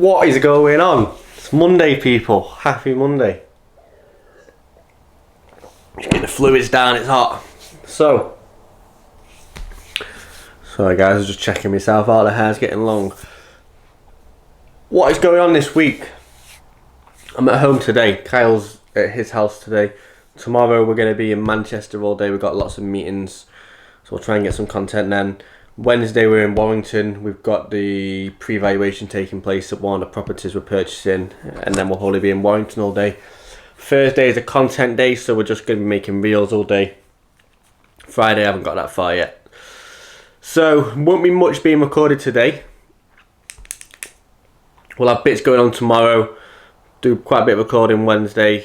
What is going on? It's Monday, people. Happy Monday. Just getting the fluids down, it's hot. So, sorry guys, I was just checking myself out, the hair's getting long. What is going on this week? I'm at home today. Kyle's at his house today. Tomorrow we're going to be in Manchester all day. We've got lots of meetings, so we'll try and get some content then. Wednesday we're in Warrington. We've got the pre-valuation taking place at one of the properties we're purchasing, and then we'll probably be in Warrington all day. Thursday is a content day, so we're just going to be making reels all day. Friday I haven't got that far yet, so won't be much being recorded today. We'll have bits going on tomorrow, do quite a bit of recording Wednesday,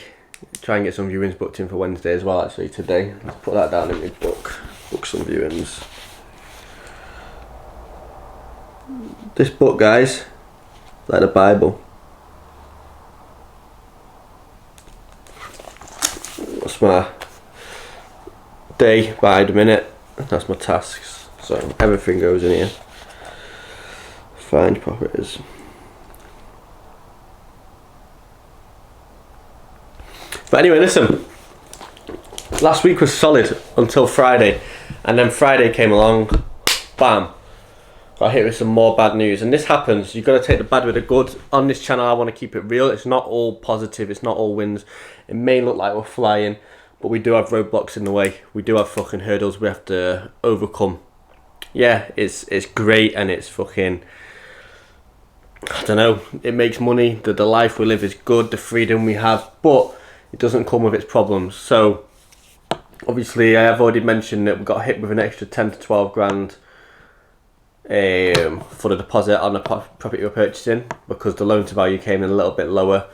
try and get some viewings booked in for Wednesday as well actually today. Let's put that down in my book, book some viewings. This book, guys, like the Bible. That's my day by the minute. That's my tasks. So everything goes in here. Find properties. But anyway, listen. Last week was solid until Friday, and then Friday came along. Bam. Got hit with some more bad news, and this happens. You've got to take the bad with the good. On this channel I want to keep it real. It's not all positive, it's not all wins. It may look like we're flying, but we do have roadblocks in the way. We do have fucking hurdles we have to overcome. Yeah, it's great, and it's fucking, I don't know, it makes money. The life we live is good, the freedom we have, but it doesn't come with its problems. So obviously I have already mentioned that we got hit with an extra 10 to 12 grand for the deposit on the property we're purchasing, because the loan to value came in a little bit lower.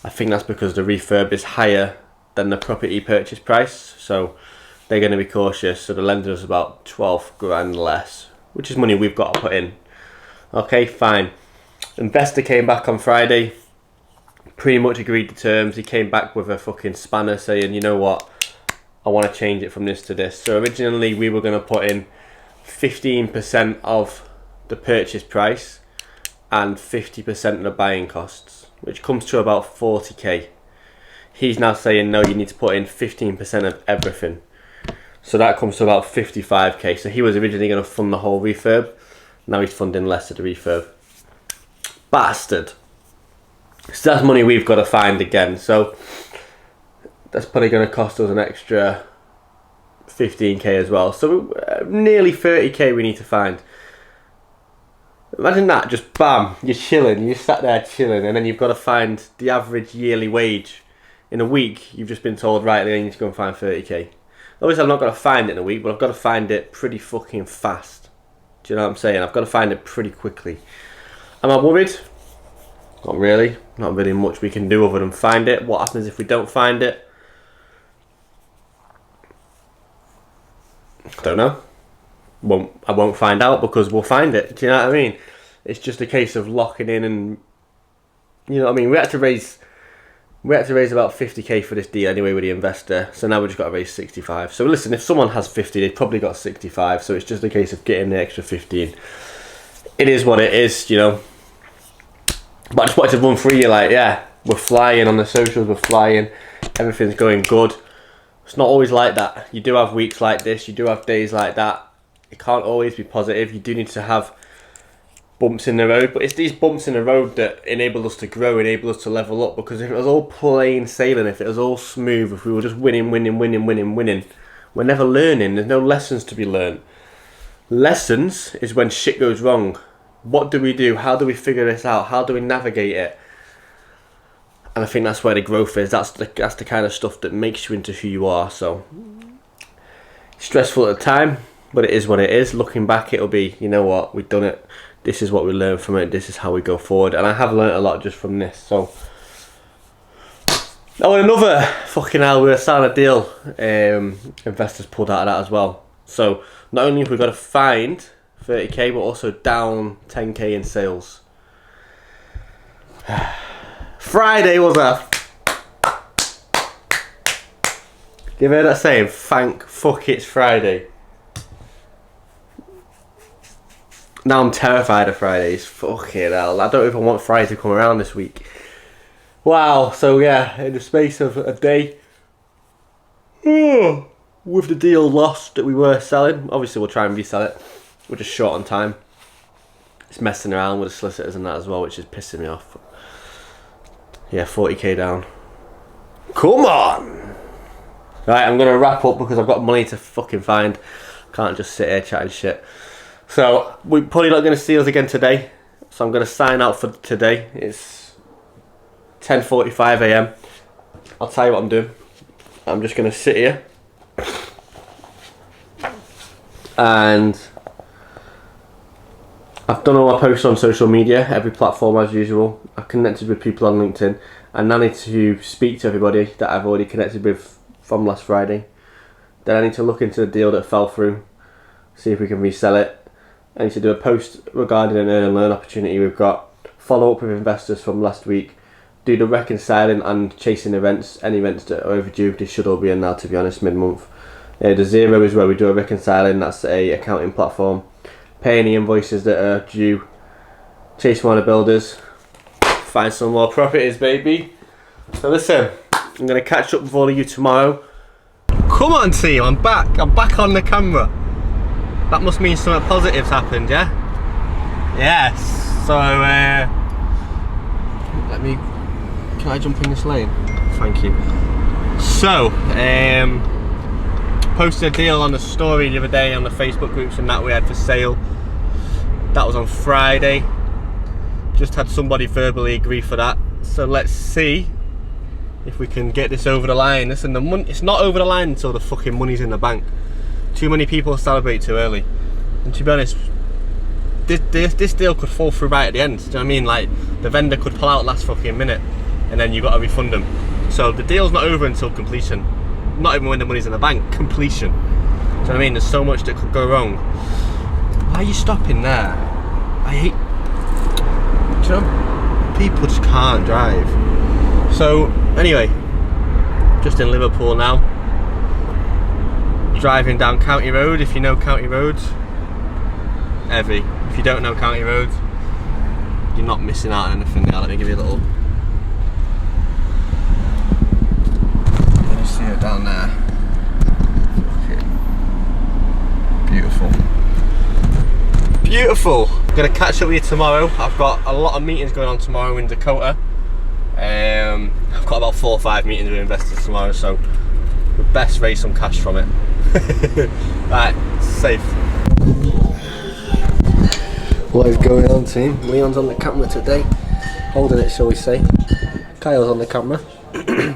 I think that's because the refurb is higher than the property purchase price, so they're going to be cautious. So the lender is about 12 grand less, which is money we've got to put in. Okay, fine. Investor came back on Friday, pretty much agreed to terms. He came back with a fucking spanner saying, you know what, I want to change it from this to this. So originally we were going to put in 15% of the purchase price and 50% of the buying costs, which comes to about 40k. He's now saying no, you need to put in 15% of everything, so that comes to about 55k. So he was originally going to fund the whole refurb, now he's funding less of the refurb. Bastard. So that's money we've got to find again, so that's probably going to cost us an extra 15k as well, so nearly 30k we need to find. Imagine that, just bam, you're chilling, you sat there chilling, and then you've got to find the average yearly wage in a week. You've just been told, right, you need to go and find 30k. Obviously I've not got to find it in a week, but I've got to find it pretty fucking fast. Do you know what I'm saying? I've got to find it pretty quickly. Am I worried? Not really. Not really much we can do other than find it. What happens if we don't find it? Don't know. I won't find out, because we'll find it. Do you know what I mean? It's just a case of locking in, and you know what I mean. We had to raise about 50k for this deal anyway with the investor. So now we just got to raise 65. So listen, if someone has 50, they've probably got 65. So it's just a case of getting the extra 15. It is what it is, you know. But I just wanted to run through you, like, yeah, we're flying on the socials. We're flying. Everything's going good. It's not always like that. You do have weeks like this, you do have days like that. It can't always be positive. You do need to have bumps in the road, but it's these bumps in the road that enable us to grow, enable us to level up. Because if it was all plain sailing, if it was all smooth, if we were just winning, we're never learning. There's no lessons to be learned. Lessons is when shit goes wrong. What do we do? How do we figure this out? How do we navigate it? And I think that's where the growth is. That's the kind of stuff that makes you into who you are. So stressful at the time, but it is what it is. Looking back, it'll be, you know what, we've done it. This is what we learned from it. This is how we go forward. And I have learned a lot just from this. So now another fucking hell, we were selling a deal. Investors pulled out of that as well. So not only have we got to find 30k, but also down 10k in sales. Friday was a... You heard that saying? Thank fuck it's Friday. Now I'm terrified of Fridays. Fucking hell. I don't even want Friday to come around this week. Wow. So yeah, in the space of a day, with the deal lost that we were selling, obviously we'll try and resell it. We're just short on time. It's messing around with the solicitors and that as well, which is pissing me off. Yeah, 40k down. Come on! Right, I'm going to wrap up because I've got money to fucking find. Can't just sit here chatting shit. So, we're probably not going to see us again today. So I'm going to sign out for today. It's 10:45 AM. I'll tell you what I'm doing. I'm just going to sit here. And I've done all my posts on social media, every platform as usual. I've connected with people on LinkedIn. And I need to speak to everybody that I've already connected with from last Friday. Then I need to look into the deal that fell through. See if we can resell it. I need to do a post regarding an earn and learn opportunity we've got. Follow up with investors from last week. Do the reconciling and chasing events. Any events that are overdue, they should all be in now, to be honest, mid-month. The zero is where we do a reconciling. That's a accounting platform. Pay any invoices that are due. Chase one of the builders. Find some more properties, baby. So listen, I'm going to catch up with all of you tomorrow. Come on team, I'm back. I'm back on the camera. That must mean something positive's happened, yeah? Yes. So, can I jump in this lane? Thank you. So, posted a deal on the story the other day on the Facebook groups and that we had for sale. That was on Friday. Just had somebody verbally agree for that. So let's see if we can get this over the line. Listen, it's not over the line until the fucking money's in the bank. Too many people celebrate too early. And to be honest, this deal could fall through right at the end. Do you know what I mean? Like, the vendor could pull out last fucking minute and then you got to refund them. So the deal's not over until completion. Not even when the money's in the bank, completion. Do you know what I mean? There's so much that could go wrong. Why are you stopping there? I hate... Do you know, people just can't drive. So, anyway, just in Liverpool now. Driving down County Road, if you know County Road. Heavy. If you don't know County Road, you're not missing out on anything there. Let me give you a little... Can you see it down there? Beautiful. Beautiful! I'm going to catch up with you tomorrow. I've got a lot of meetings going on tomorrow in Dakota. I've got about 4 or 5 meetings with investors tomorrow, so we best raise some cash from it. Right, safe. What is going on, team? Leon's on the camera today, holding it, shall we say. Kyle's on the camera.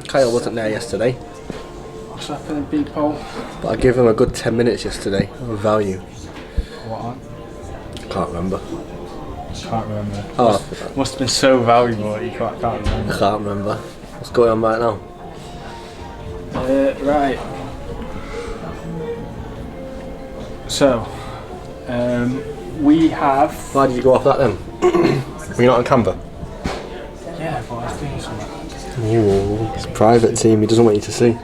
Kyle wasn't there yesterday. What's happening, people? But I gave him a good 10 minutes yesterday of value. What on? Can't remember. Can't remember. Oh, must have been so valuable that you can't remember. I can't remember. What's going on right now? Right. So, we have... Why did you go off that then? Were you not on Canva? Yeah, but I was doing something. Ooh, it's a private team, he doesn't want you to see.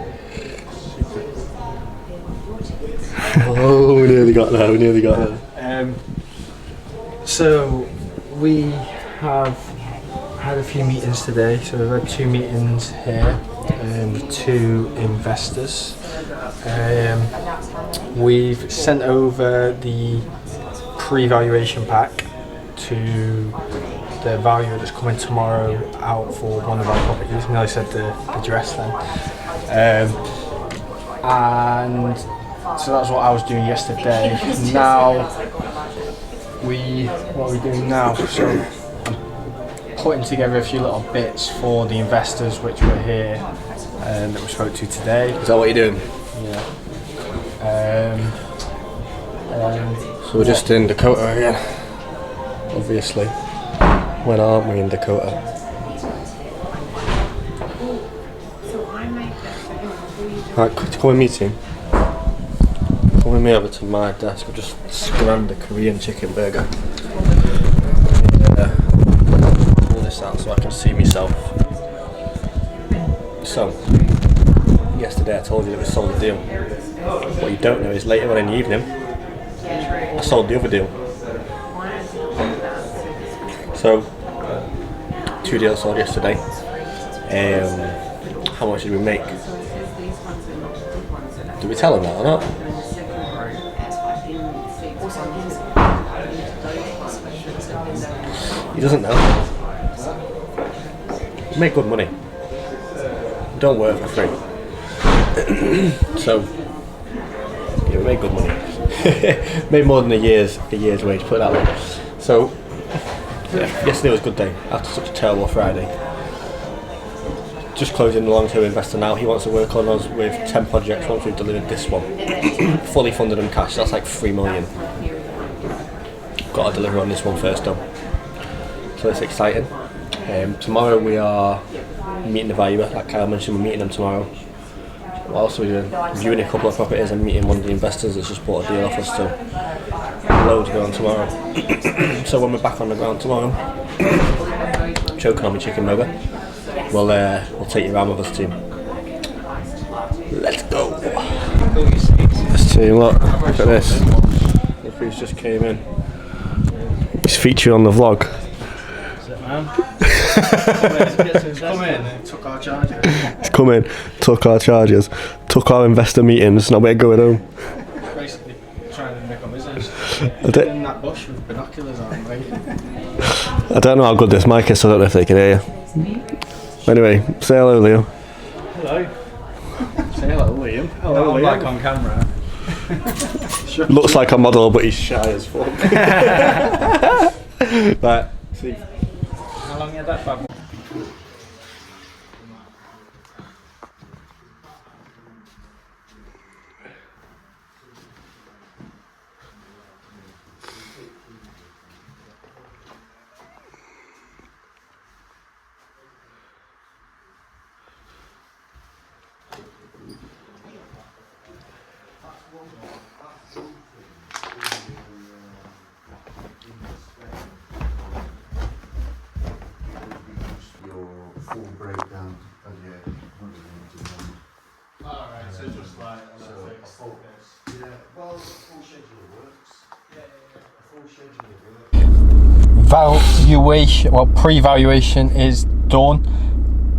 Oh, we nearly got there, we nearly got there. So, we have had a few meetings today. So we've had 2 meetings here with 2 investors. We've sent over the pre-valuation pack to the valuer that's coming tomorrow out for one of our properties. I know I said the address then. And so that's what I was doing yesterday. Now, what are we doing now? So I'm putting together a few little bits for the investors which were here that we spoke to today. Is that what you're doing? Yeah. So we're just in Dakota again, obviously. When aren't we in Dakota? Right, come with me, team. Come with me over to my desk. I've just scrammed a Korean chicken burger. Pull this out so I can see myself. So, yesterday I told you that we sold a deal. What you don't know is later on in the evening, I sold the other deal. So, 2 deals sold yesterday. How much did we make? Did we tell him that or not? He doesn't know. We make good money. We don't work for free. So, yeah, we made good money. Made more than a year's wage, put it that way. So, yeah, yesterday was a good day after such a terrible Friday. Just closing the long-term investor now. He wants to work on us with 10 projects once we've delivered this one. Fully funded and cash, that's like 3 million. Got to deliver on this one first though. So it's exciting. Tomorrow we are meeting the valuer, like Kyle mentioned, we're meeting them tomorrow. We're also viewing a couple of properties and meeting one of the investors that's just bought a deal off us, so loads going on tomorrow. So when we're back on the ground tomorrow, choking on my chicken burger, we'll take you around with us, team. Let's go. This team, look at this. Look who's just came in. He's featured on the vlog. Come in and took our charger. He's come in, took our chargers, took our investor meetings, now we're going home. Basically trying to make a business. I don't- In that bush with binoculars on, mate. I don't know how good this mic is, so I don't know if they can hear you. Anyway, say hello, Leo. Hello. Say hello, Liam. Hello, I'm back on camera. Looks like a model, but he's shy as fuck. Right, see. How long you had that bad boy? Full breakdown of your 191. Alright, so just like a full Yeah, well, a full schedule of works. A full schedule of works. Valuation, well, pre-valuation is done.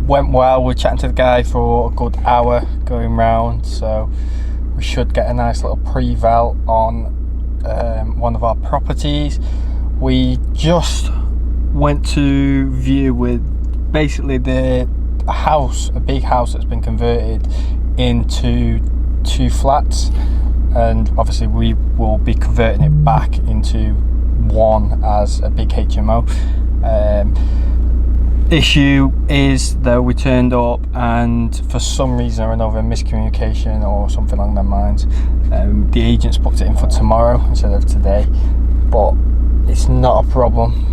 Went well. We're chatting to the guy for a good hour going round, so we should get a nice little pre-val on one of our properties. We just went to view with basically a big house that's been converted into 2 flats, and obviously we will be converting it back into one as a big HMO. Issue is though, we turned up and for some reason or another, miscommunication or something along their lines, the agents booked it in for tomorrow instead of today, but it's not a problem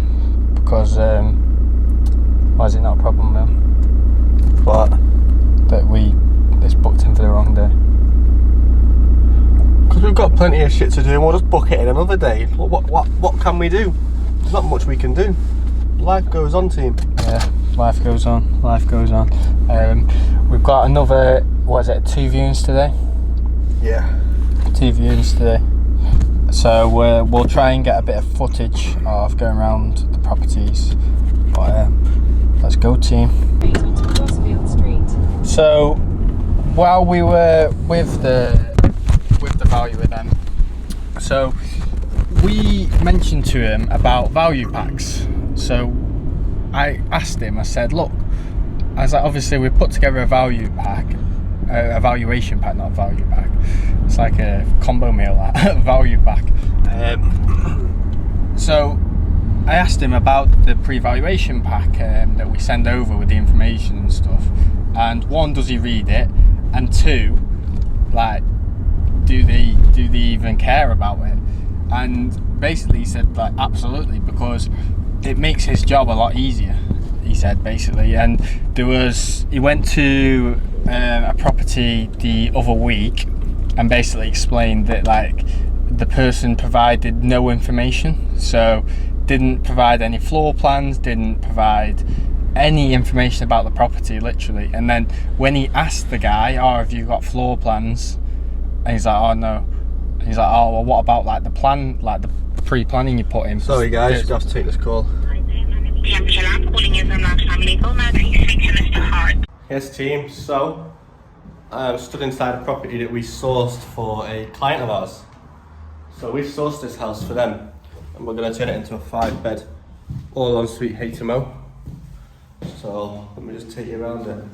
because why is it not a problem now? But that it's booked in for the wrong day. Because we've got plenty of shit to do and we'll just book it in another day. What can we do? There's not much we can do. Life goes on, team. Yeah, life goes on. We've got another, 2 viewings today? Yeah. 2 viewings today. So we'll try and get a bit of footage of going around the properties. But let's go, team. So while we were with the valuer then, so we mentioned to him about value packs. So I asked him, I said, look, obviously we put together a value pack, a valuation pack, not a value pack. It's like a combo meal, that value pack. So I asked him about the pre-valuation pack that we send over with the information and stuff. And 1, does he read it? And 2, like, do they even care about it? And basically he said, like, absolutely, because it makes his job a lot easier, he said, basically. And he went to a property the other week and basically explained that, like, the person provided no information, so didn't provide any floor plans, didn't provide any information about the property, literally. And then when he asked the guy, oh, have you got floor plans? And he's like, oh no. And he's like, oh well, what about like the plan, like the pre-planning you put in? Sorry guys, you have to take this call. Temperature Lab calling you from Labs Family. Go now, please speak to Mr. Hart. Yes team, so I'm stood inside a property that we sourced for a client of ours. So we've sourced this house for them and we're going to turn it into a 5-bed all ensuite HMO. So let me just take you around it.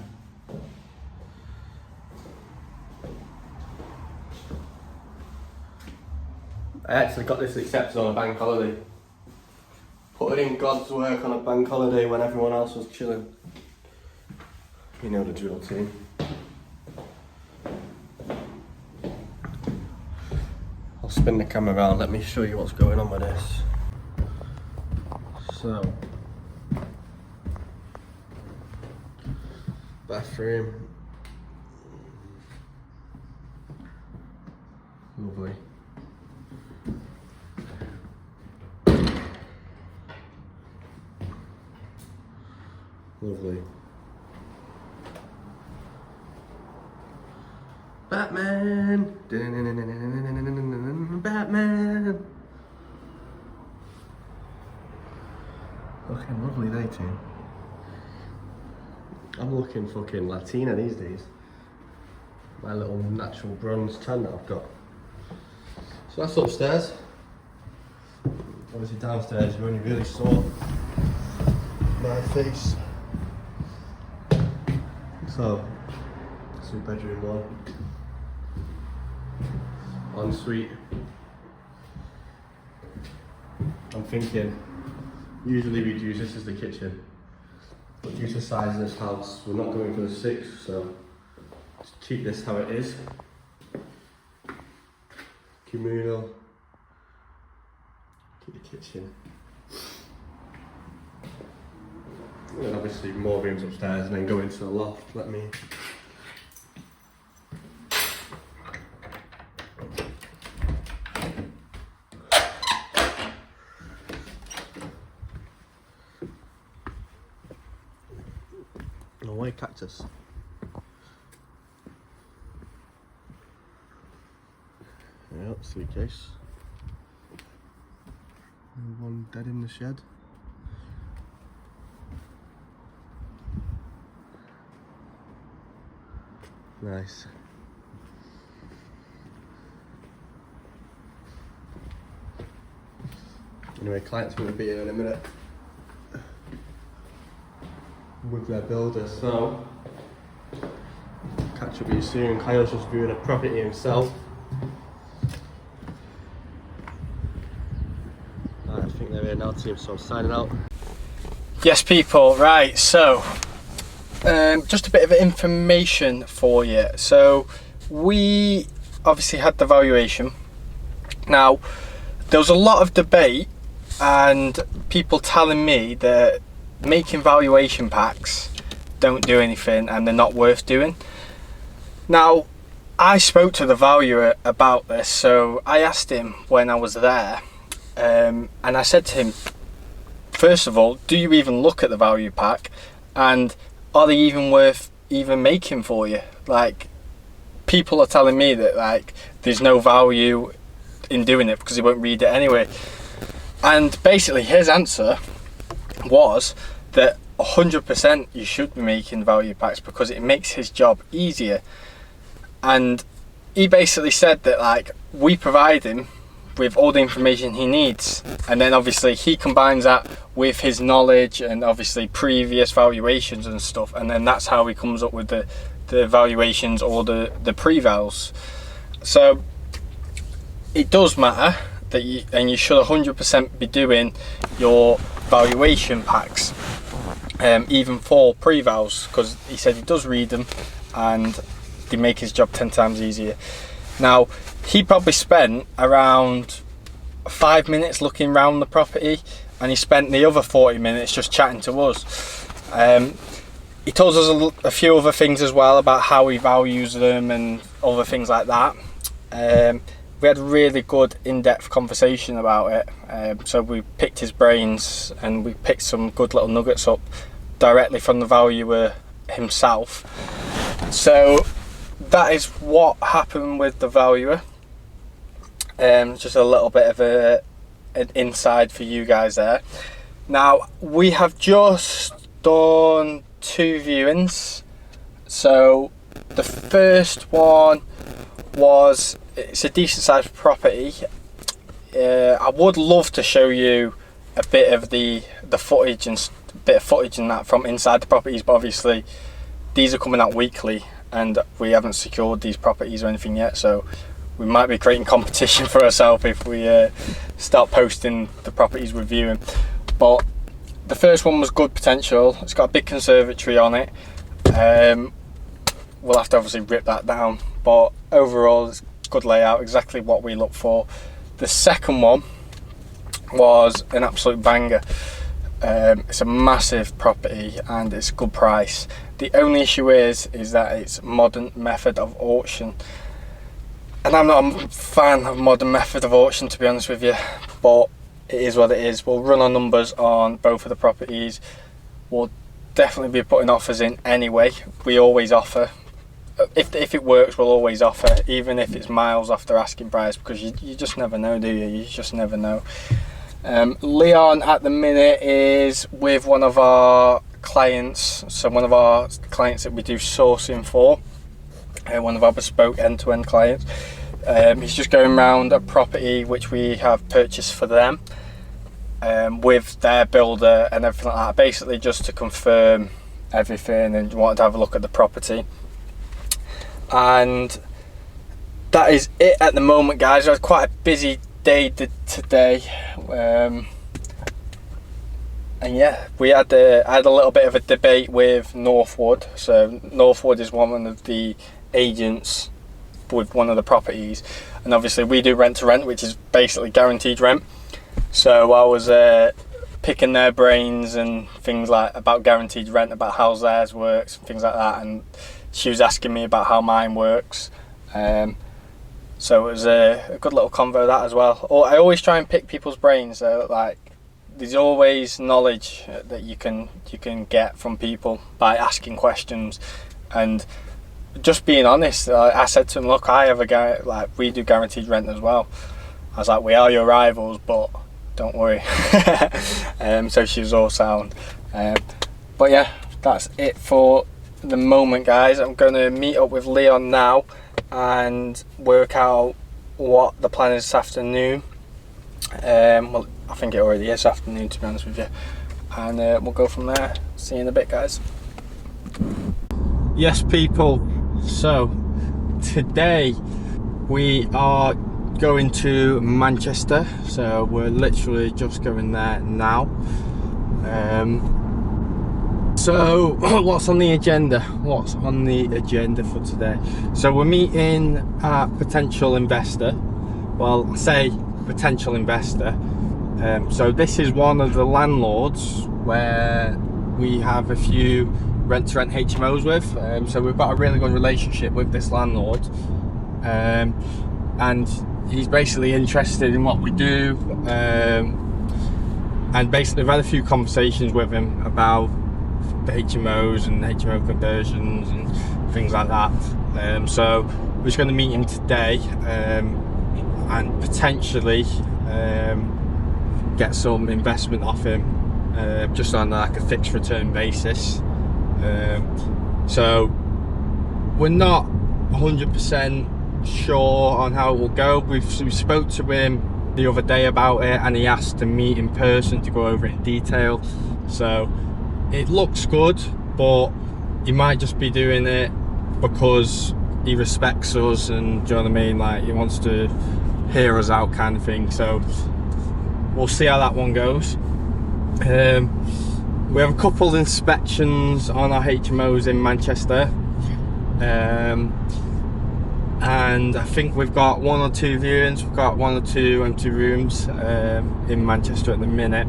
I actually got this accepted on a bank holiday. Put in God's work on a bank holiday when everyone else was chilling. You know the drill, team. I'll spin the camera around, let me show you what's going on with this. So, bathroom. Lovely. Lovely. Batman! Batman! Fucking lovely day, team. I'm looking fucking Latina these days. My little natural bronze tan that I've got. So that's upstairs. Obviously downstairs you only really saw my face. So, 2-bedroom one. Ensuite. I'm thinking, usually we'd use this as the kitchen, but due to the size of this house, we're not going for the 6, so just keep this how it is. Communal. Keep the kitchen. And obviously more rooms upstairs and then go into the loft. Let me... No way, cactus. Yep, suitcase. One dead in the shed. Nice. Anyway, client's going to be here in a minute with their builder, so catch up with you soon. Kyle's just viewing a property himself. Right, I think they're here now, team, so I'm signing out. Yes, people, right, so just a bit of information for you. So we obviously had the valuation. Now there was a lot of debate and people telling me that making valuation packs don't do anything and they're not worth doing. Now I spoke to the valuer about this, so I asked him when I was there and I said to him, first of all, do you even look at the value pack, and are they even worth even making for you? Like, people are telling me that like there's no value in doing it because they won't read it anyway. And basically his answer was that 100% you should be making value packs because it makes his job easier. And he basically said that like we provide him with all the information he needs, and then obviously he combines that with his knowledge and obviously previous valuations and stuff, and then that's how he comes up with the valuations or the pre-vals. So it does matter that you should 100% be doing your valuation packs, even for pre-vals, because he said he does read them and they make his job 10 times easier. Now he probably spent around 5 minutes looking around the property, and he spent the other 40 minutes just chatting to us. He told us a few other things as well about how he values them and other things like that. We had a really good in-depth conversation about it, so we picked his brains and we picked some good little nuggets up directly from the valuer himself. So that is what happened with the valuer. Just a little bit of an inside for you guys there. Now, we have just done 2 viewings. So the first one was, it's a decent sized property. I would love to show you a bit of the footage and that from inside the properties, but obviously these are coming out weekly and we haven't secured these properties or anything yet, so we might be creating competition for ourselves if we start posting the properties we're viewing. But the first one was good potential. It's got a big conservatory on it. We'll have to obviously rip that down, but overall it's good layout, exactly what we look for. The second one was an absolute banger. It's a massive property and it's a good price. The only issue is that it's modern method of auction, and I'm not a fan of modern method of auction, to be honest with you, but it is what it is. We'll run our numbers on both of the properties. We'll definitely be putting offers in anyway. We always offer. If it works, we'll always offer, even if it's miles off their asking price, because you just never know, do you? You just never know. Leon at the minute is with one of our clients, so one of our clients that we do sourcing for, one of our bespoke end-to-end clients. He's just going around a property which we have purchased for them, with their builder and everything like that, basically just to confirm everything and wanted to have a look at the property. And that is it at the moment, guys. It was quite a busy day today, and yeah, I had a little bit of a debate with Northwood. So Northwood is one of the agents with one of the properties, and obviously we do rent to rent, which is basically guaranteed rent. So I was picking their brains and things like about guaranteed rent, about how theirs works and things like that, and she was asking me about how mine works. So it was a good little convo that as well. I always try and pick people's brains. Like, there's always knowledge that you can get from people by asking questions and just being honest. I said to him, look, I have we do guaranteed rent as well. I was like, we are your rivals, but don't worry. So she was all sound. But yeah, that's it for the moment, guys. I'm going to meet up with Leon now and work out what the plan is this afternoon. Well, I think it already is afternoon, to be honest with you, and we'll go from there. See you in a bit, guys. Yes, people, so today we are going to Manchester, so we're literally just going there now. So what's on the agenda? What's on the agenda for today? So we're meeting a potential investor. Well, I say potential investor. So this is one of the landlords where we have a few rent-to-rent HMOs with. So we've got a really good relationship with this landlord. And he's basically interested in what we do. And basically I've had a few conversations with him about the HMOs and HMO conversions and things like that. So we're just going to meet him today and potentially get some investment off him, just on like a fixed return basis. So we're not 100% sure on how it will go. We spoke to him the other day about it, and he asked to meet in person to go over it in detail. So it looks good, but he might just be doing it because he respects us, and do you know what I mean, like he wants to hear us out kind of thing. So we'll see how that one goes. We have a couple of inspections on our HMOs in Manchester, and I think we've got 1 or 2 viewings. We've got 1 or 2 empty rooms in Manchester at the minute.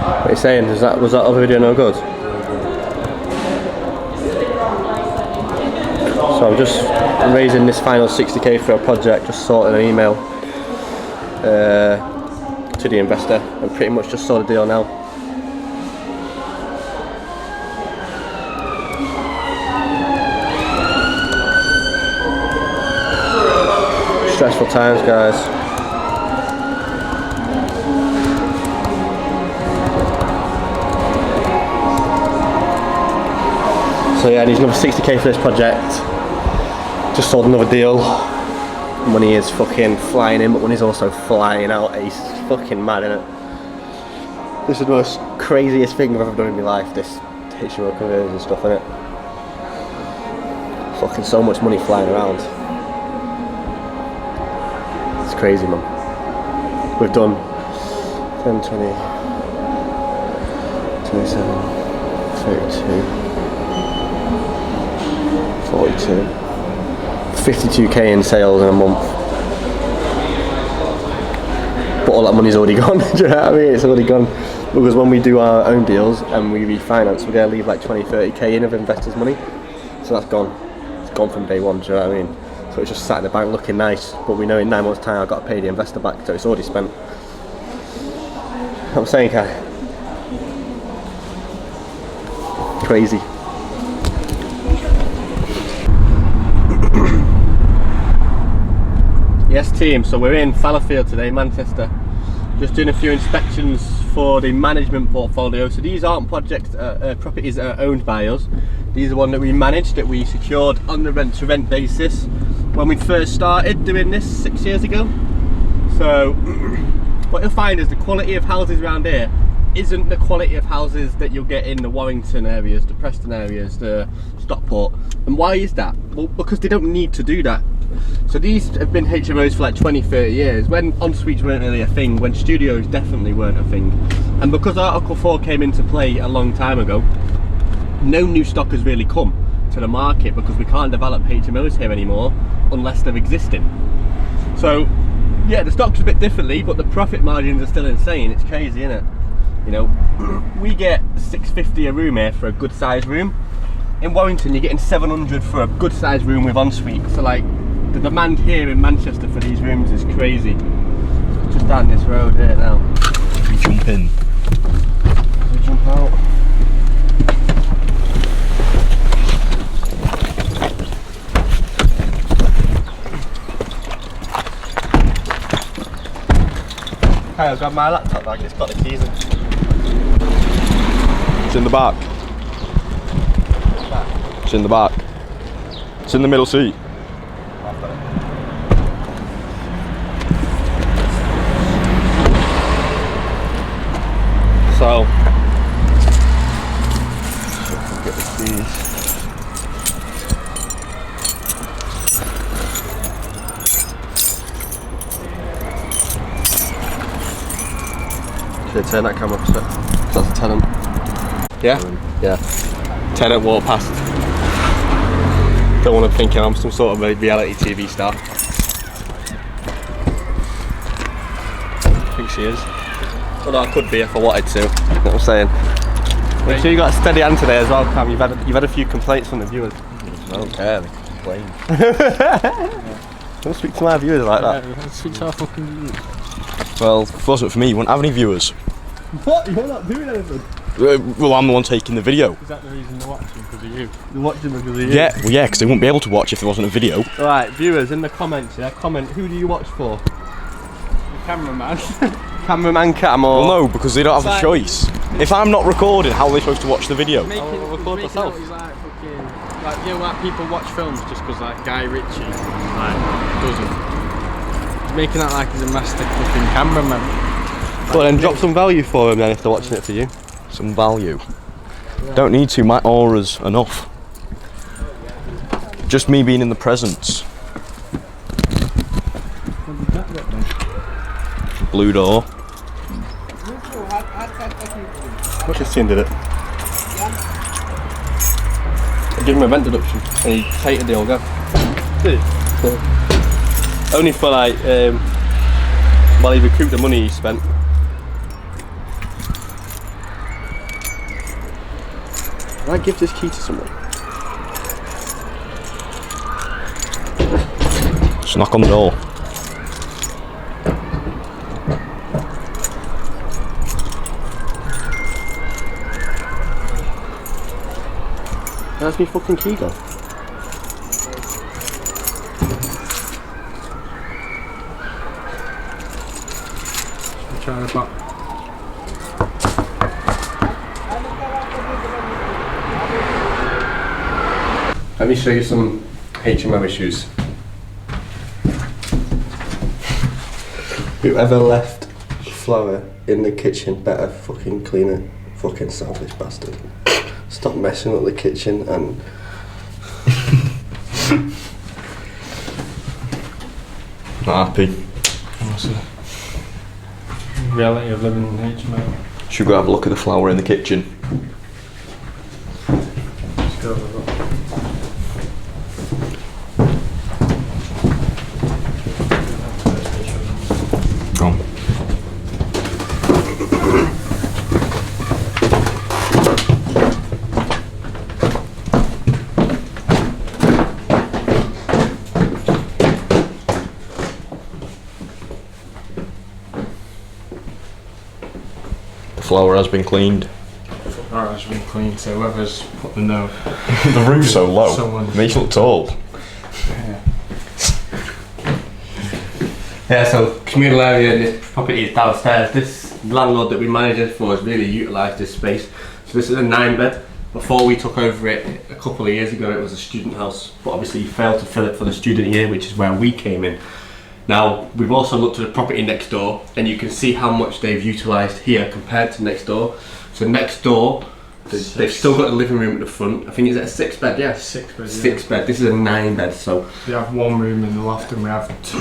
What are you saying? Was that other video no good? So I'm just raising this final 60k for a project, just sorting an email to the investor, and pretty much just saw the deal now. Stressful times, guys. So yeah, I need another 60k for this project. Just sold another deal. Money is fucking flying in, but money's also flying out. It's fucking mad, isn't it? This is the most craziest thing I've ever done in my life, this HMO conversions and stuff, isn't it? Fucking so much money flying around. It's crazy, man. We've done 10, 20, 27, 32, 42, 52k in sales in a month. But all that money's already gone, do you know what I mean? It's already gone. Because when we do our own deals and we refinance, we're going to leave like 20, 30k in of investors' money. So that's gone. It's gone from day one, do you know what I mean? So it's just sat in the bank looking nice, but we know in 9 months' time I've got to pay the investor back, so it's already spent. I'm saying, Kai. Crazy. Yes team, so we're in Fallowfield today, Manchester. Just doing a few inspections for the management portfolio. So these aren't projects, properties that are owned by us. These are one that we managed, that we secured on the rent-to-rent basis when we first started doing this 6 years ago. So what you'll find is the quality of houses around here isn't the quality of houses that you'll get in the Warrington areas, the Preston areas, the Stockport. And why is that? Well, because they don't need to do that. So these have been HMOs for like 20, 30 years, when en-suites weren't really a thing, when studios definitely weren't a thing. And because Article 4 came into play a long time ago, no new stock has really come to the market because we can't develop HMOs here anymore unless they're existing. So yeah, the stock's a bit differently, but the profit margins are still insane. It's crazy, isn't it? You know, we get $650 a room here for a good sized room. In Warrington you're getting $700 for a good sized room with ensuite. So like, the demand here in Manchester for these rooms is crazy. Just down this road here now. We jump in. We jump out. Hey, I've got my laptop bag, it's got the keys in. It's in the back. It's in the back. It's in the middle seat. So, get the keys. Should I turn that camera up a sec? That's a tenant. Yeah? Yeah. Tenant walked past. Don't want to think I'm some sort of a reality TV star. I think she is. Well, no, I could be if I wanted to. You know what I'm saying? Make sure you got a steady hand today as well, Cam. You've had a few complaints from the viewers. I don't care, they complain. Don't speak to my viewers like that. Yeah, speak to our fucking viewers. Well, if it wasn't for me, you wouldn't have any viewers. What? You're not doing anything? Well, I'm the one taking the video. Is that the reason they're watching? Because of you? You're watching because of you? Yeah, well, yeah, because they wouldn't be able to watch if there wasn't a video. Right, viewers, in the comments, yeah, comment, who do you watch for? The cameraman. Cameraman Cam or... Well, no, because they don't have a choice. If I'm not recording, how are they supposed to watch the video? I'll record myself. He's like fucking, like, you know, like people watch films just because like Guy Ritchie like doesn't. He's making out like he's a master fucking cameraman. Well, then drop some value for them then if they're watching it for you. Some value. Yeah. Don't need to, my aura's enough. Just me being in the presence. Blue door. Christian did it. I gave him a rent deduction and he hated the old guy. Did he? Yeah. Only for like, while he recouped the money he spent. Can I give this key to someone? Just knock on the door. Where's my fucking key gone? Try the back. Let me show you some HMO issues. Whoever left flour in the kitchen better fucking clean it. Fucking selfish bastard. Stop messing up the kitchen and... Not happy. What's the reality of living in HMO? Should we go have a look at the flour in the kitchen? Let's go have a look. Go on. The flour has been cleaned. Alright, it's been clean, so whoever's put the note. The roof's so low. Someone's- Makes you look tall. Yeah, so communal area in this property is downstairs. This landlord that we manage it for has really utilised this space. So this is a 9-bed. Before we took over it a couple of years ago, it was a student house, but obviously he failed to fill it for the student year, which is where we came in. Now, we've also looked at the property next door, and you can see how much they've utilised here compared to next door. So next door, they've still got the living room at the front. I think it's a 6-bed, yeah? 6-bed, yeah. 6-bed. This is a 9-bed, so... We have one room in the loft and we have 2.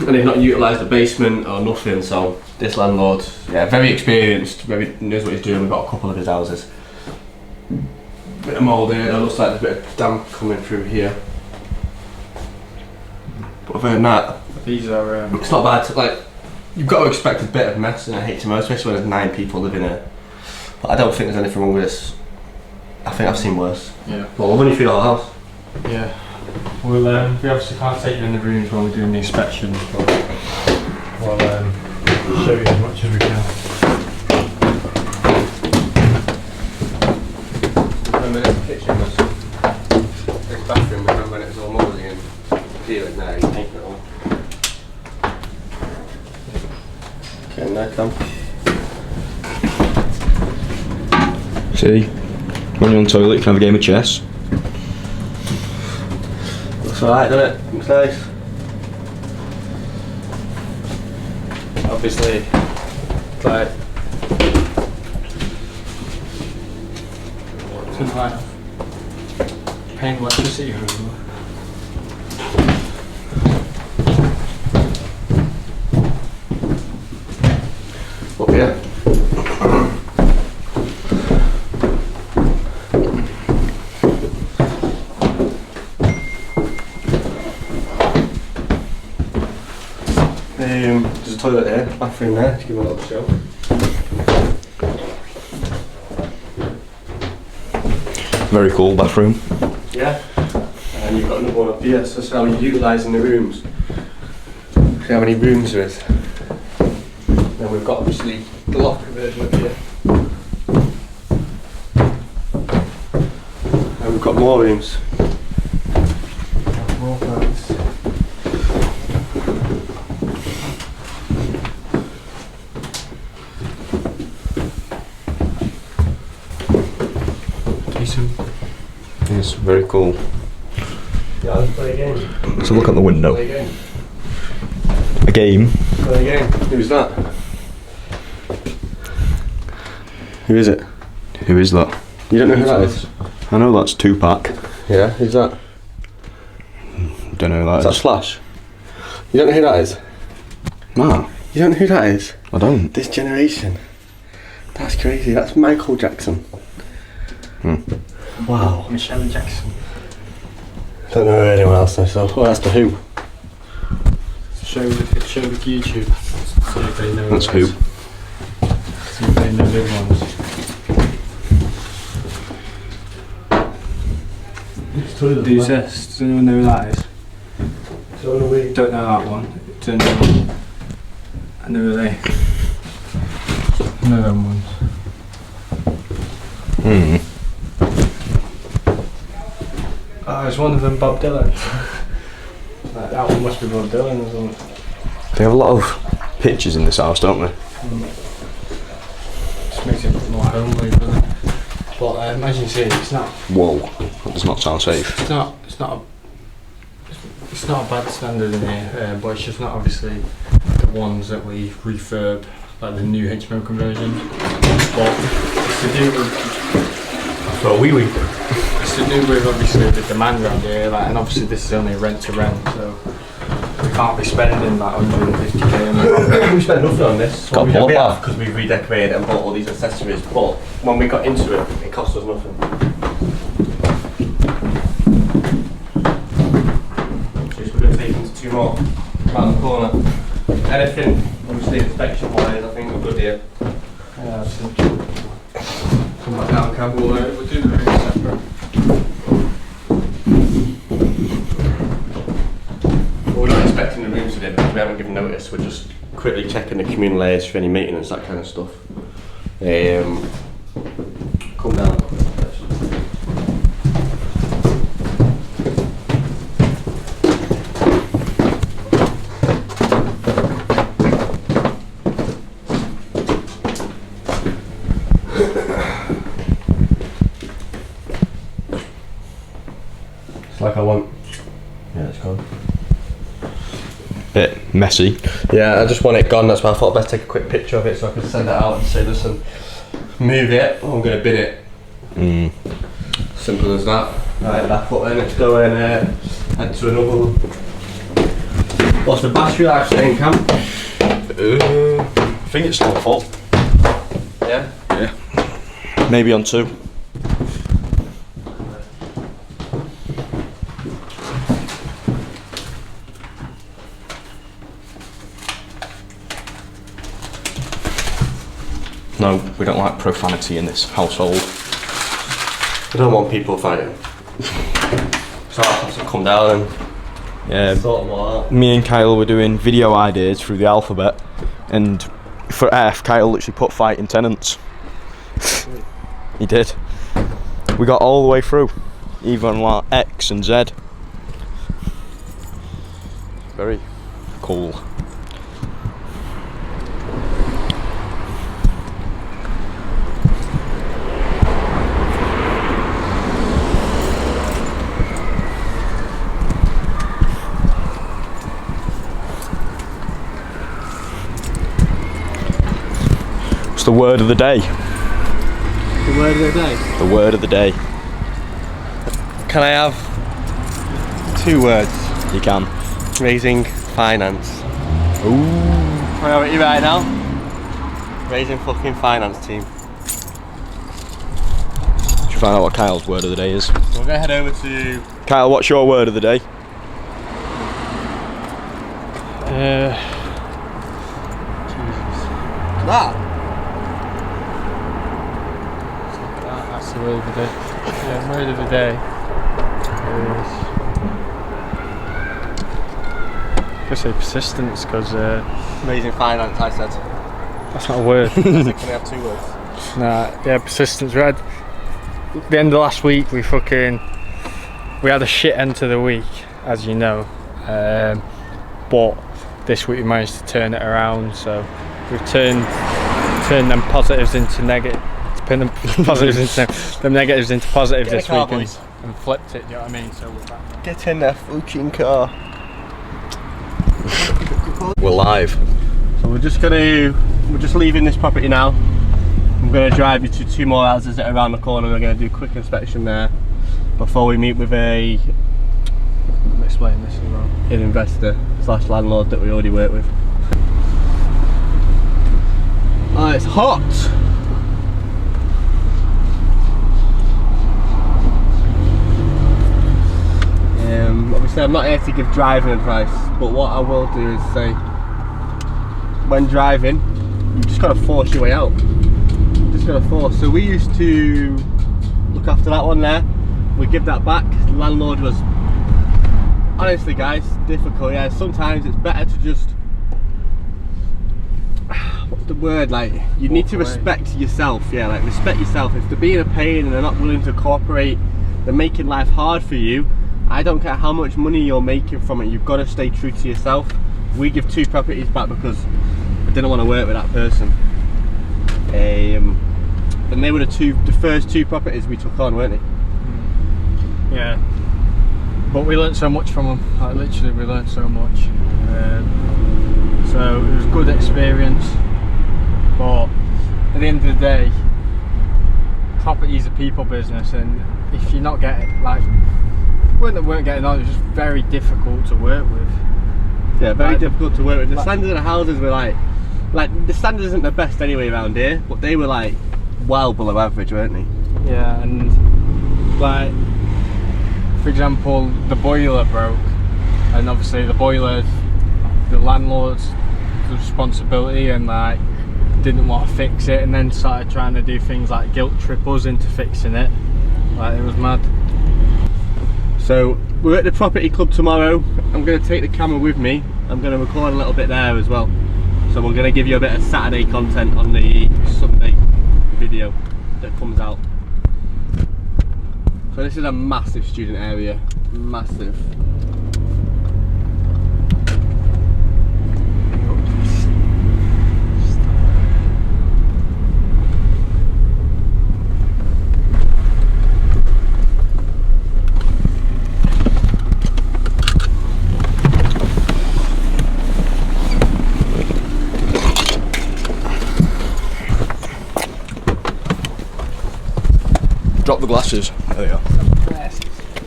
And they've not utilised the basement or nothing, so this landlord, yeah, very experienced, very knows what he's doing. We've got a couple of his houses. Bit of mould here, that looks like there's a bit of damp coming through here. But other than that, These are it's not bad. Like, you've got to expect a bit of mess in a HMO, especially when there's 9 people living here. But I don't think there's anything wrong with this. I think I've seen worse. yeah. Well, we'll run you through the whole house. Yeah. We'll we obviously can't take you in the rooms when we're doing the inspections, but we'll show you as much as we can. Remember this kitchen was, this bathroom, remember when it was all mouldy and peeling now, you paint it all. Okay, now come. See? When you're on the toilet, you can have a game of chess. Looks alright, doesn't it? Looks nice. Obviously, it's like, Something like paying electricity or up here. There's a toilet there, bathroom there, to give it a little show. Very cool bathroom. Yeah. And you've got another one up here, so that's how you're utilising the rooms. See how many rooms there is. Then we've got obviously the loft conversion up here. And we've got more rooms. more plants. Decent. It's very cool. Yeah, let's play a game. Let's look at the window. Play a game. A game? Play a game. Who's that? Who is it? Who is that? You don't know who that is? I know that's Tupac. Yeah, who's that? Don't know who that Is that is. Slash? You don't know who that is? Nah, You don't know who that is? I don't. This generation. That's crazy. That's Michael Jackson. Wow. Michelle Jackson. Don't know anyone else though, so well, that's the Who. Show with YouTube. See if they know That's it who. is. See if they know the other ones. Who's this? Does anyone know who that is? Don't know that one. Don't know. I know who they. Know them ones. Oh, is one of them Bob Dylan? Like, that one must be Bob Dylan or something. They have a lot of pictures in this house, don't they? Just makes it look more homely, doesn't it? But as you can see, it's not. Whoa, that does not sound safe. It's not a bad standard in here, but it's just not obviously the ones that we refurb, like the new HMO conversion. But it's to do with. So It's to do with obviously the demand around here, like, and obviously this is only rent to rent, so we can't be spending like 150k on it. we spent nothing on this. Got We bought have that. because we've redecorated and bought all these accessories, but when we got into it, it cost us nothing. So we're going to take into 2 more around the corner. Anything, obviously inspection wise, I think we're good here. Yeah, come back down, Campbell. We'll do the room separate. We're not expecting the rooms today because we haven't given notice. We're just quickly checking the communal layers for any maintenance, that kind of stuff. Come down. It's like I want. Yeah, it's gone. Bit messy. Yeah, I just want it gone. That's why I thought I'd best take a quick picture of it so I could send it out and say, listen, move it, or I'm going to bin it. Simple as that. Right, back up then. Let's go and head to another. What's the battery life saying, Cam? I think it's still full. Yeah? Yeah. Maybe on 2. No, we don't like profanity in this household. I don't want people fighting. So I'll have to come down and sort them all out. Me and Kyle were doing video ideas through the alphabet, and for F, Kyle literally put fighting tenants. He did. We got all the way through, even like X and Z. Very cool. What's the word of the day? The word of the day? The word of the day. Can I have 2 words? You can. Raising finance. Ooh. Can I have it right now? Raising fucking finance team. Should we find out what Kyle's word of the day is? We're going to head over to... Kyle, what's your word of the day? That? That's the word of the day. Yeah, word of the day is. I say persistence because Raising finance, I said. that's not a word. I said, can I have 2 words? Nah, yeah, persistence. We had the end of last week. We had a shit end to the week, as you know. But this week we managed to turn it around. So we've turned them positives into negative. Turn them positives into them negatives into positives this week and flipped it. You know what I mean? So we're back. Get in the fucking car. We're live. So we're just leaving this property now. I'm going to drive you to 2 more houses that are around the corner. We're going to do a quick inspection there before we meet with I'm explaining this as well. An investor / landlord that we already work with. Oh, it's hot. Obviously I'm not here to give driving advice, but what I will do is say, when driving, you just got to force your way out. Just got to force. So we used to look after that one there. We give that back. The landlord was, honestly guys, difficult. Yeah, sometimes it's better to just, what's the word, like, you need to respect yourself. Yeah, like respect yourself. If they're being a pain and they're not willing to cooperate, they're making life hard for you. I don't care how much money you're making from it, you've got to stay true to yourself. We give 2 properties back because I didn't want to work with that person. and they were the first two properties we took on, weren't they? Yeah. But we learnt so much from them. Like literally, we learnt so much. So it was a good experience. But at the end of the day, property is a people business, and if you're not getting weren't getting on, it was just very difficult to work with. Yeah, very difficult to work with. The standards of the houses were like the standard isn't the best anyway around here, but they were like well below average, weren't they? Yeah, and like for example, the boiler broke, and obviously the boiler, the landlord's responsibility, and like didn't want to fix it, and then started trying to do things like guilt trip us into fixing it. Like it was mad. So we're at the property club tomorrow. I'm going to take the camera with me. I'm going to record a little bit there as well. So we're going to give you a bit of Saturday content on the Sunday video that comes out. So this is a massive student area, massive. Drop the glasses. There we are.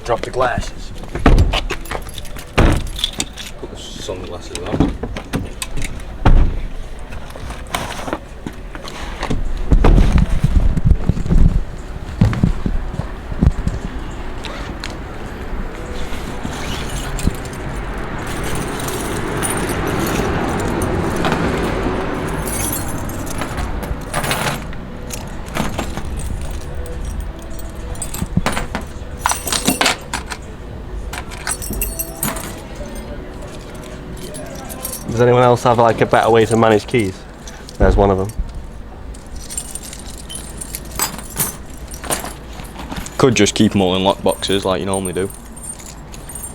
Drop the glasses. Put the sunglasses on. Does anyone else have like a better way to manage keys? There's one of them. Could just keep them all in lock boxes like you normally do.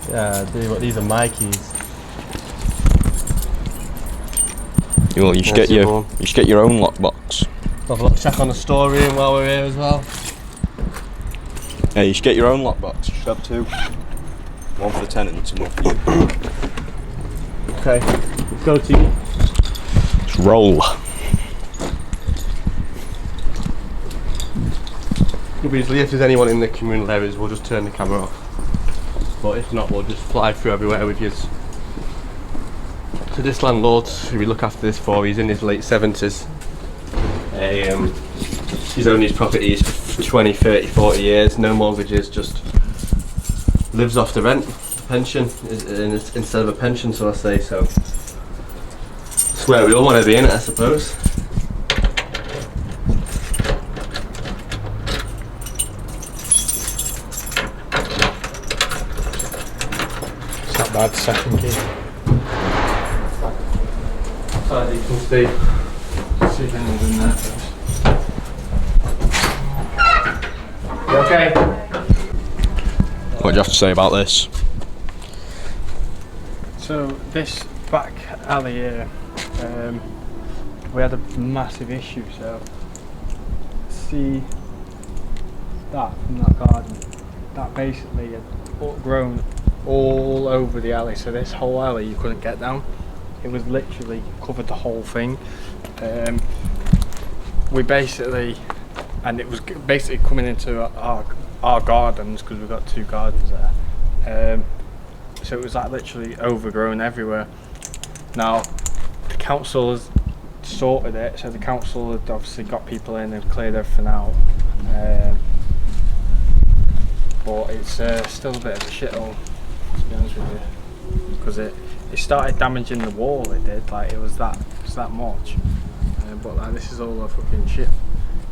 Yeah, I do, but these are my keys. Well, you should get your own lockbox. Have a look, check on the storeroom while we're here as well. Yeah, you should get your own lockbox. You should have two. One for the tenants and one for you. Okay, let's go to you. Let's roll. Obviously, if there's anyone in the communal areas, we'll just turn the camera off. But if not, we'll just fly through everywhere with you. So this landlord, who we look after this for, he's in his late 70s. He's owned his properties for 20, 30, 40 years, no mortgages, just lives off the rent, pension, instead of a pension, so I say. So it's where we all want to be, in it, I suppose. It's not bad, second key. As you can see. See if anyone's in there first. You okay? What do you have to say about this? So this back alley here, we had a massive issue. So see that from that garden, that basically had grown all over the alley. So this whole alley you couldn't get down. It was literally covered the whole thing. We basically, and it was basically coming into our gardens, because we've got two gardens there. So it was like literally overgrown everywhere. Now the council has sorted it, so the council had obviously got people in and cleared everything out. But it's still a bit of a shithole, to be honest with you, because it started damaging the wall. It did, like it was that much. But like this is all a fucking shit.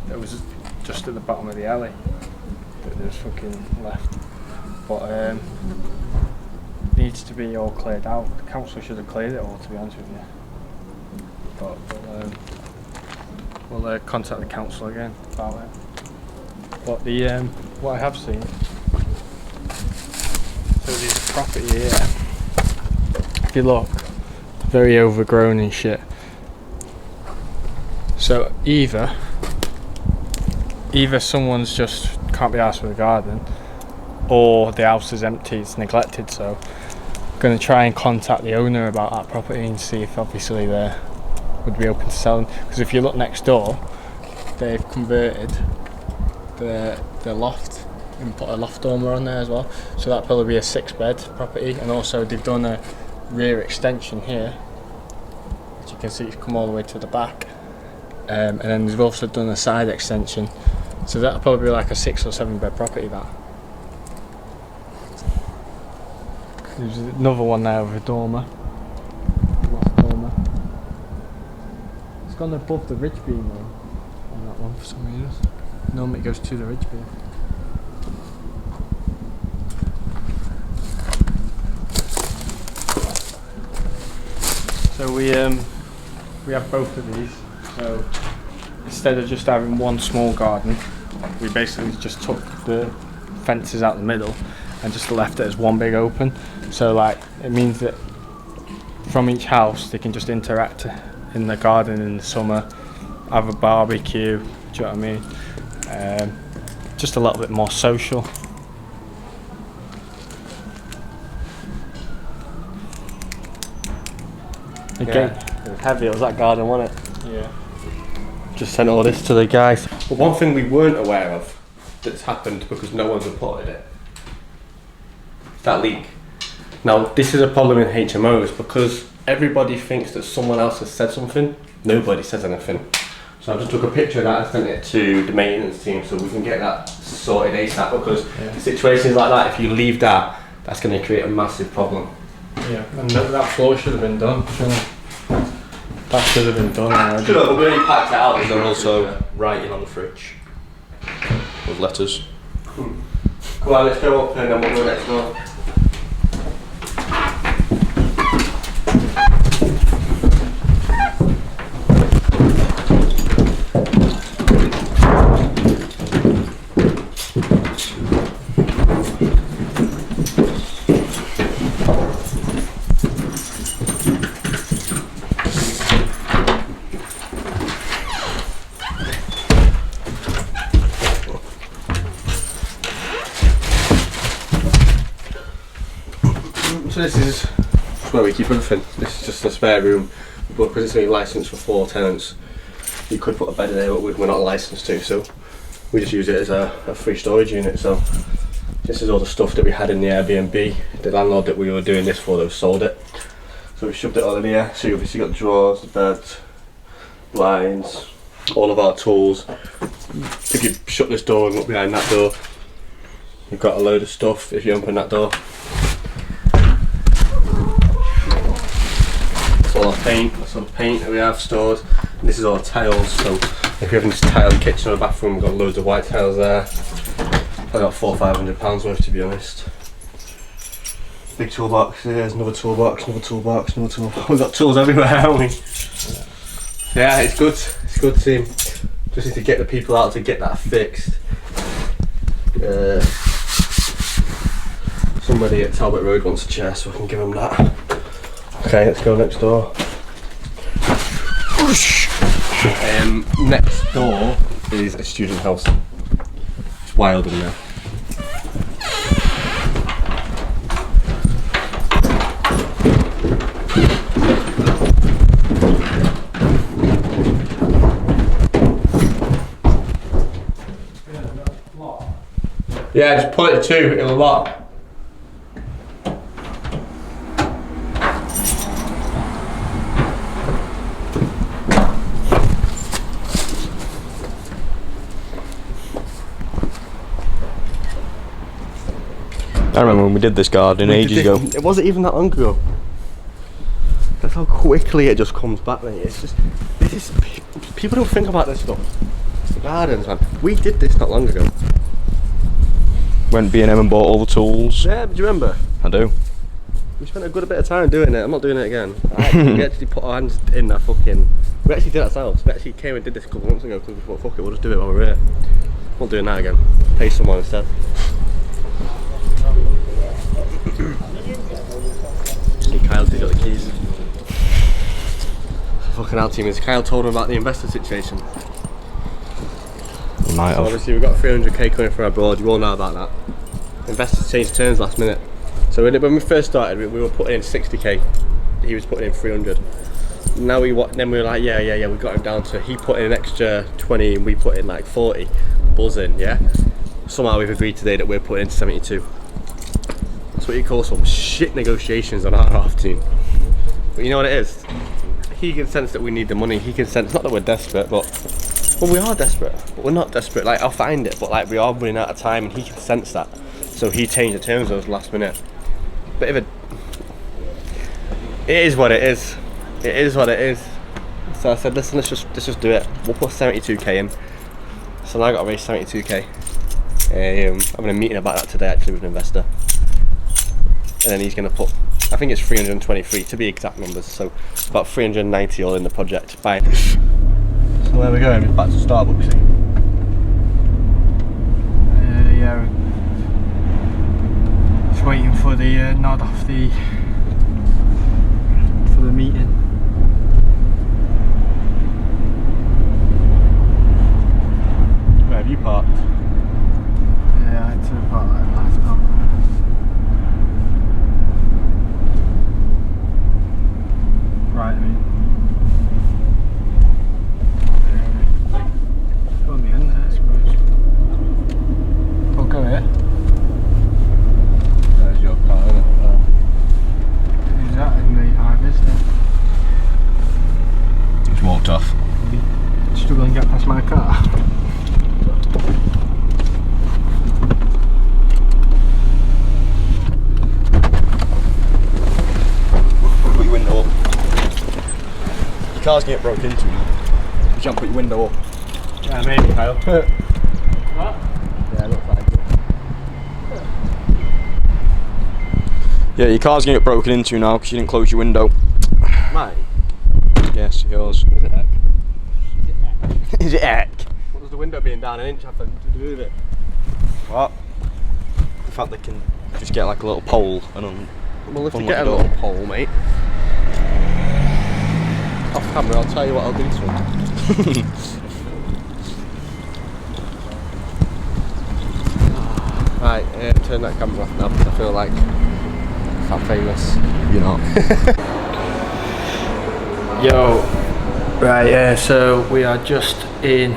It was just at the bottom of the alley that there's fucking left. But needs to be all cleared out. The council should have cleared it all, to be honest with you. But we'll contact the council again about it. But the what I have seen, so there's a property here. If you look, very overgrown and shit. So either either someone's just can't be arsed with a garden, or the house is empty, it's neglected. So I'm going to try and contact the owner about that property and see if obviously they would be open to selling. Because if you look next door, they've converted the loft and put a loft dormer on there as well. So that'd probably be a 6-bed property, and also they've done a rear extension here, which you can see it's come all the way to the back. And then they've also done a side extension, so that'll probably be like a 6 or 7-bed property. That there's another one there with a dormer. Loft dormer. It's gone above the ridge beam though on that one for some reason. Normally it goes to the ridge beam. So we have both of these. So instead of just having one small garden, we basically just took the fences out the middle and just left it as one big open. So like it means that from each house they can just interact in the garden in the summer, have a barbecue. Do you know what I mean? Just a little bit more social. Again, It was heavy, it was that garden, wasn't it? yeah. Just sent all this to the guys. But one thing we weren't aware of that's happened because no one's reported it, that leak. Now this is a problem in HMOs because everybody thinks that someone else has said something. Nobody says anything. So I just took a picture of that and sent it to the maintenance team so we can get that sorted ASAP, because situations like that, if you leave that, that's going to create a massive problem. Yeah, and that floor should have been done, shouldn't it? That should have been done already. Should have, we already packed it out. Is there also writing on the fridge with letters? Go on, let's go up and then we'll go next door. So this is where we keep everything. This is just a spare room, but because it's only licensed for 4 tenants, you could put a bed in there, but we're not licensed to, so we just use it as a free storage unit. So this is all the stuff that we had in the Airbnb. The landlord that we were doing this for, though, sold it, so we shoved it all in here. So you obviously got the drawers, the beds, blinds, all of our tools. If you shut this door and look behind that door, you've got a load of stuff. If you open that door, all our paint, that's all the paint that we have stored. And this is all tiles, so if you're having this tiled kitchen or bathroom, we've got loads of white tiles there. I've got £400 or £500 worth, to be honest. Big toolbox, there's another toolbox, another toolbox, another toolbox. We've got tools everywhere, haven't we? Yeah, it's good team. Just need to get the people out to get that fixed. Somebody at Talbot Road wants a chair, so I can give them that. Okay, let's go next door. Next door is a student house. It's wild in there. Yeah, just pull it to 2, it'll lock. I remember when we did this garden ages ago. It wasn't even that long ago. That's how quickly it just comes back, mate. It's just, people don't think about this stuff. It's the gardens, man. We did this not long ago. Went B&M and bought all the tools. Yeah, do you remember? I do. We spent a good bit of time doing it. I'm not doing it again. We actually put our hands in that fucking... We actually did it ourselves. We actually came and did this a couple of months ago because we thought, fuck it, we'll just do it while we're here. Not doing that again. Pay someone instead. Kyle's got the keys. Fucking hell, team is Kyle told him about the investor situation. might So have. obviously we've got 300k coming from abroad, you all know about that. Investors changed terms last minute. So when we first started, we were putting in 60k, he was putting in 300. Now then we were like, yeah, we got him down to, he put in an extra 20 and we put in like 40. Buzzing, yeah? Somehow we've agreed today that we're putting in 72. That's what you call some shit negotiations on our half team. But you know what it is? He can sense that we need the money, he can sense, not that we're desperate, but well, we are desperate, but we're not desperate. Like, I'll find it, but like, we are running out of time, and he can sense that. So he changed the terms of us last minute. Bit of a. It is what it is. It is what it is. So I said, listen, let's just do it. We'll put 72k in. So now I got to raise 72k. I'm having a meeting about that today, actually, with an investor. And then he's going to put, I think it's 323 to be exact numbers. So about 390 all in the project. Bye. So where are we going? We're back to Starbucks. Yeah. Just waiting for the nod off for the meeting. Where have you parked? Yeah, I had to park like last time. Right, I mean. On the end there, I suppose. I'll go here. There's your car, isn't it? Who's that in the high-vis there? Just walked off. Struggling to get past my car. Put your window up. Your car's gonna get broken into. You can't put your window up. Yeah, maybe, Kyle. What? Yeah, looks like it. Yeah, your car's gonna get broken into now because you didn't close your window. Mine? Yes, yours. Is it heck? Is it heck? What does the window being down an inch have to do with it? What? In fact, they can just get like a little pole and Well, if you unlock get a the door. little pole, mate. Off camera, I'll tell you what I'll do to him. Right, turn that camera off now because I feel like I'm famous. You're not. Yo, right, yeah, so we are just in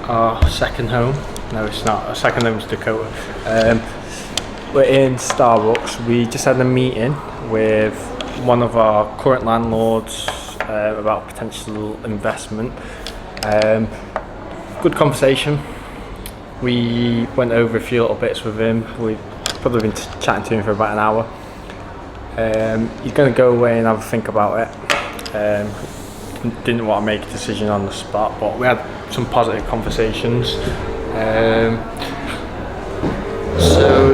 our second home. No, it's not. Our second home is Dakota. We're in Starbucks. We just had a meeting with one of our current landlords about potential investment. Good conversation. We went over a few little bits with him. We've probably been chatting to him for about an hour. He's going to go away and have a think about it. Didn't want to make a decision on the spot, but we had some positive conversations. So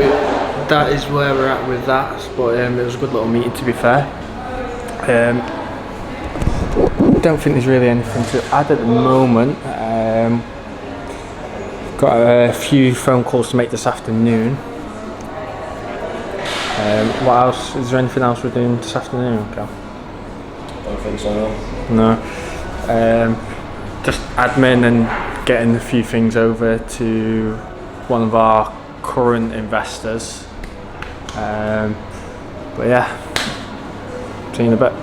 that is where we're at with that. But it was a good little meeting, to be fair. Don't think there's really anything to add at the moment. Got a few phone calls to make this afternoon. What else? Is there anything else we're doing this afternoon, Cal? Don't think so, No. Just admin and getting a few things over to one of our current investors. But yeah, see you in a bit.